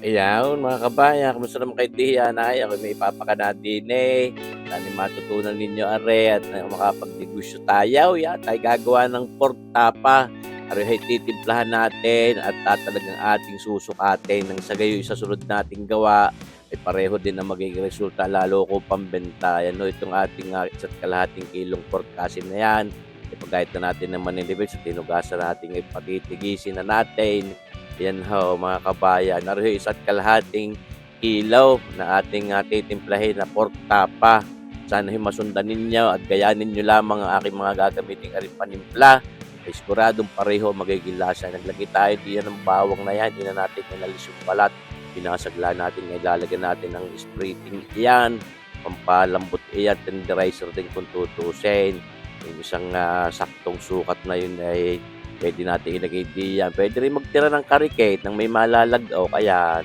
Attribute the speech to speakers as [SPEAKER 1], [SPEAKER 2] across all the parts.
[SPEAKER 1] Ayan, mga kabayan, kamusta naman kayo diyan? Ay, ako may ipapakanatin eh. Sana matutunan ninyo are at makapag-negosyo tayo. Yan, tayo gagawa ng pork tapa. Arehay titimplahan natin at talagang ating susukatin nang sa gayo sa sunod nating gawa ay pareho din ang magiging resulta lalo ko pambenta. Yan o, itong ating isa't kalahating kilong pork kasim na yan. Ipagayat na natin ng maninibig sa tinugasan natin ay patitigisin na natin. Yan ho, mga kabayan. Naroon isa't kalahating ilaw na ating titimplahin na pork tapa. Sana masundan ninyo at gayanin nyo lamang ang aking mga gagamitin aring panimpla. Ay siguradong pareho magiging lasa. Naglagay tayo diyan ng bawang na yan. Hindi na natin inalis yung balat. Pinasagla natin. Ngayon lalagyan natin ng spriting iyan. Pampalambot iyan. Tenderizer din kung tutusin. Yung isang saktong sukat na yun ay pwede natin ilagay diyan. Pwede rin magtira ng karikate nang may malalagaw. Kaya,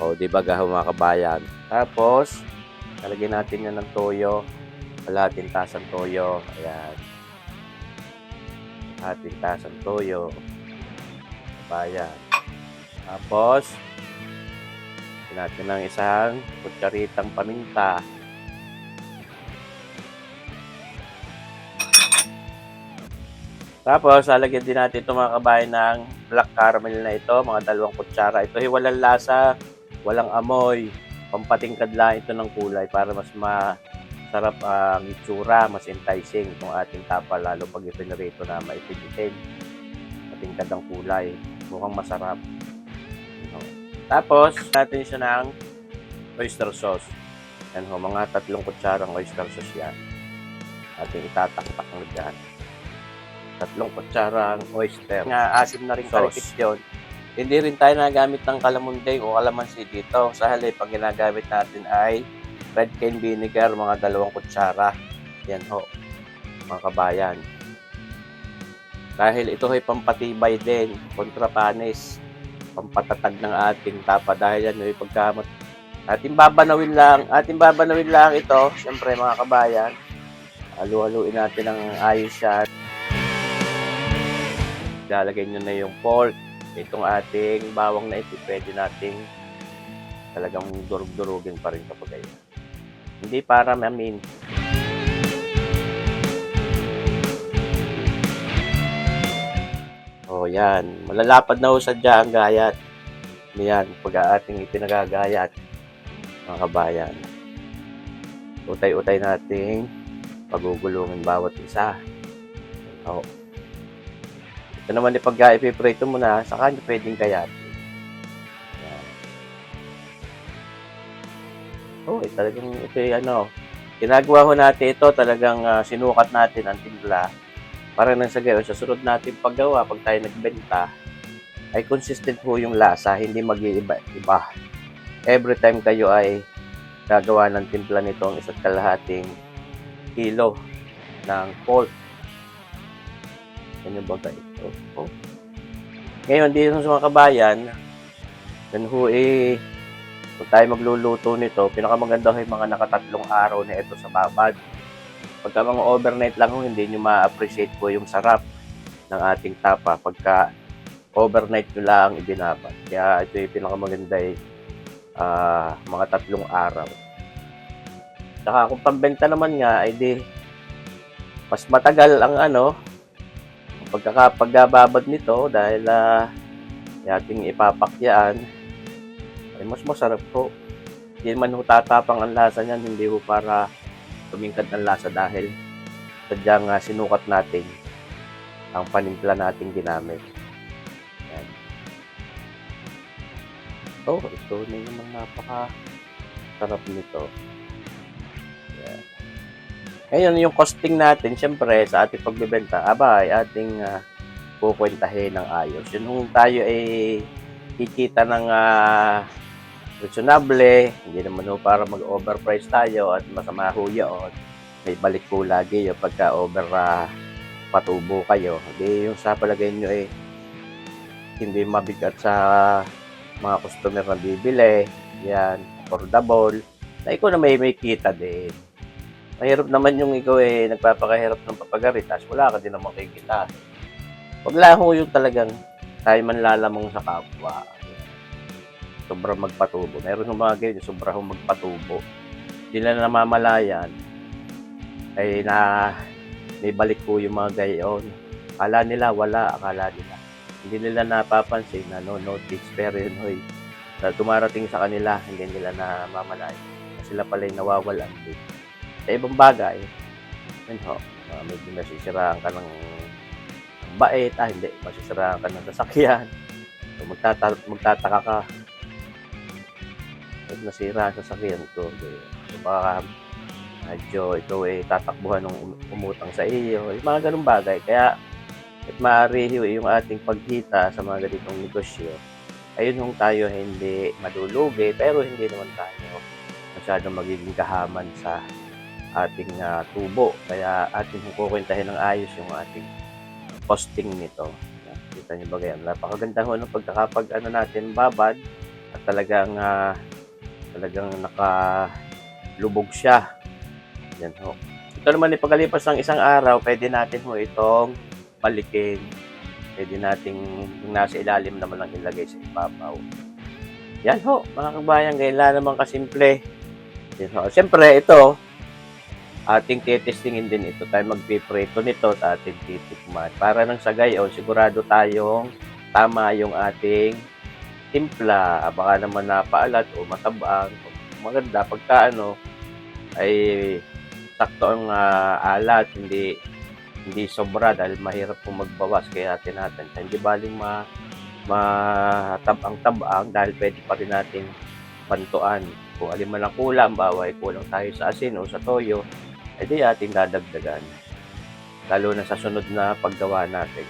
[SPEAKER 1] o di ba mga kabayan. Tapos, lalagyan natin yan ng toyo. Kalahating tasang toyo. Ayan. Kalahating tasang toyo. Kabayan. Tapos, natin ng isang kutsaritang paminta. Tapos, lalagyan din natin ito mga kabayan ng black caramel na ito, mga 2 kutsara. Ito ay walang lasa, walang amoy. Pampatingkad lang ito ng kulay para mas masarap ang itsura, mas enticing itong ating tapa, lalo pag ipinarito na maipinitin. Patingkad ang kulay, mukhang masarap. Tapos, natin siya ng oyster sauce. Yan ho, mga 3 kutsarang oyster sauce yan. Ating itatakpak na dyan. 3 kutsarang oyster. Nga asim na rin karikit yun. Hindi rin tayo nagamit ng kalamunday o kalamansi dito. Sa halip, ang ginagamit natin ay red cane vinegar, mga 2 kutsara. Yan ho, mga kabayan. Dahil ito ay pampatibay din, kontrapanis, pampatatag ng ating tapa. Dahil yan ay pagkamot. Ating babanawin lang ito, siyempre mga kabayan. Halu-haluin natin ng ayos siya. Lalagay nyo na yung pork. Itong ating bawang na ito, pwede nating talagang durug-durugin pa rin kapag ayun. Hindi para mamin. O yan, malalapad na ho sadya ang gayat. Yan, pag ating ipinagagayat, mga kabayan. Utay-utay nating pagugulungin bawat isa. O. Ito naman pagka ipiprito mo na, saka nyo pwedeng kayatin. Yan. Talagang ito ginagawa ho natin ito, talagang sinukat natin ang timpla para nang sa gayon, sa sunod natin paggawa, pag tayo nagbenta, ay consistent ho yung lasa, hindi mag-iiba-iba. Every time kayo ay gagawa ng timpla nito ang isa't kalahating kilo ng pork. Ano ba ito? Ngayon, dito sa mga kabayan, yan ho kung tayo magluluto nito, pinakamaganda ho yung mga nakatatlong araw na ito sa babad. Pagka mga overnight lang ho, hindi nyo ma-appreciate po yung sarap ng ating tapa pagka overnight nyo lang ibinabad. Kaya ito yung pinakamaganda mga 3 araw. Saka kung pambenta naman nga, ay di mas matagal ang pagbabad nito dahil ating ipapakyaan ay mas masarap po. Hindi man ho tatapang ang lasa niyan, hindi ho para tumingkad ng lasa dahil sadyang sinukat natin ang panimpla nating ginamit. Yan. Ito na yung napaka-sarap nito. Yan. Ngayon, yung costing natin, syempre, sa ating pagbebenta, ay ating kukwentahin ng ayos. Yun kung tayo ay kikita ng reasonable, hindi naman ho para mag-overprice tayo at masama ho yun. May balik po lagi yung pagka-over patubo kayo. Hindi yung sa palagay nyo hindi mabigat sa mga customer na bibili. Yan, affordable. Na ikaw na may kita din. Mahirap naman yung ikaw nagpapakahirap ng papagarit, tapos wala ka din naman kikita. Wag lang ho yung talagang tayo man lalamang sa kapwa. sobrang magpatubo. Meron hong mga ganyan, sobra hong magpatubo. Hindi nila namamalayan ay na may balik po yung mga gayon. Akala nila wala, akala nila. Hindi nila napapansin, notice, pero yun hoy, na dumarating sa kanila, hindi nila namamalayan. Sila pala yung nawawalan din. Sa ibang bagay, yun ho, medyo nasisiraan ka ng bait, hindi, masisiraan ka ng sasakyan. So, magtataka ka, pag nasira ang sasakyan ko, so baka medyo ito tatakbuhan ng umutang sa iyo, yung mga ganung bagay. Kaya at maaari yung ating pagkita sa mga ganitong negosyo, ayun yung tayo hindi madulugi, pero hindi naman tayo masyadong magiging kahaman sa ating tubo. Kaya ating kukwentahin ng ayos yung ating posting nito. Kita niyo ba ganyan? Napakaganda ho ng pagkakapag natin babad at talagang nakalubog siya. Yan ho. Ito naman pagkalipas ng isang araw, pwede natin ho itong balikin. Pwede nating yung nasa ilalim naman lang ilagay sa ibabaw. Yan ho, mga kabayan, kailan naman kasimple. Yan ho. Siyempre, ito, ating titestingin din ito. Tayo magpiprito nito at ating titikman. Para nang sa gayon, sigurado tayong tama yung ating timpla. Baka naman napaalat o matabang. Maganda pagka ay sakto ang alat, hindi sobra dahil mahirap pong magbawas, kaya natin hindi baling matabang-tabang dahil pwede pa rin natin bantuan. Kung alin man ang kulang, baway kulang tayo sa asin o sa toyo, edi ating dadagdagan, lalo na sa sunod na paggawa natin.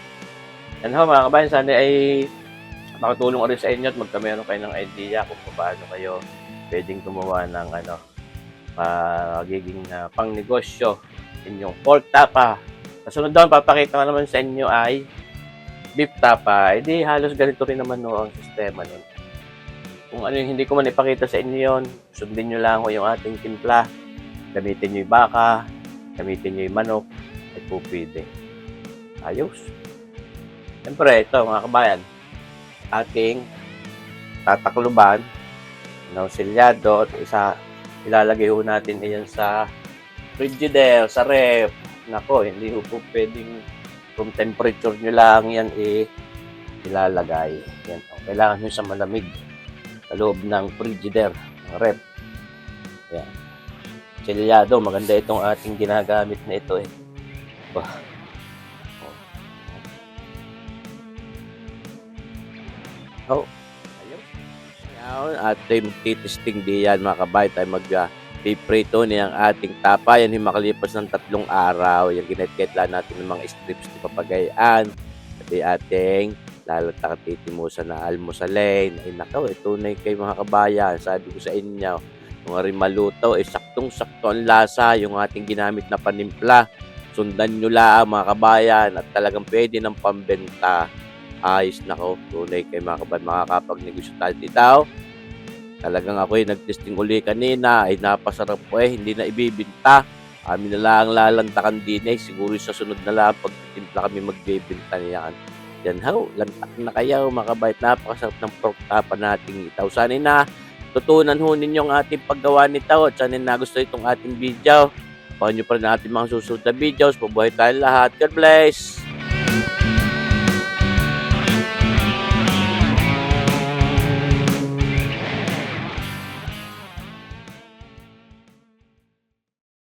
[SPEAKER 1] Yan ho mga kabayan, sana ay makatulong rin sa inyo at magkameron kayo ng idea kung paano kayo pwedeng gumawa ng magiging pang negosyo inyong pork tapa. Kasunod doon, papakita ko naman sa inyo ay beef tapa. Hindi halos ganito rin naman ang sistema nun. Kung ano yung hindi ko man ipakita sa inyo yun, sundin nyo lang yung ating timpla. Gamitin nyo yung baka, gamitin nyo yung manok, ay po pwede. Ayos. Siyempre, ito mga kabayan, ating tatakluban ng selyado at ilalagay ho natin iyan sa frigidaire, sa ref. Nako, hindi ho po pwedeng room temperature nyo lang yan ilalagay. Yan. Kailangan nyo sa malamig sa loob ng frigidaire, ng ref. Yan. Selyado, maganda itong ating ginagamit na ito Oh. Ayun. At tayo magtitesting diyan mga kabayan, tayo piprito niyang ating tapa. Yan yung makalipas ng 3 araw. Yung ginat-get lang natin ng mga strips ni papagayaan. At yung ating lalatakan-titimusan na almusalain. Ay nakaw, tunay kayo mga kabayan. Sabi ko sa inyo, kung rin maluto, saktong-sakto ang lasa yung ating ginamit na panimpla. Sundan nyo lang mga kabayan at talagang pwede ng pambenta. Ayos nako, tunay kayo mga kabayan, makakapagnegosyo tayo dito. Talagang ako nagtesting uli kanina, ay napasarap po hindi na ibibinta. Kami na lang lalantakan din siguro sa sunod na lang pagtimpla kami magbibinta niyan. Yan ho, lantak na kayo mga kabayat, napakasarap ng pork tapa nating itaw. Sana na tutunan ho ninyo ang ating paggawa nito at sana na gusto itong ating video. Paano nyo pa rin natin mga susunod na videos. Mabuhay tayo lahat. God bless!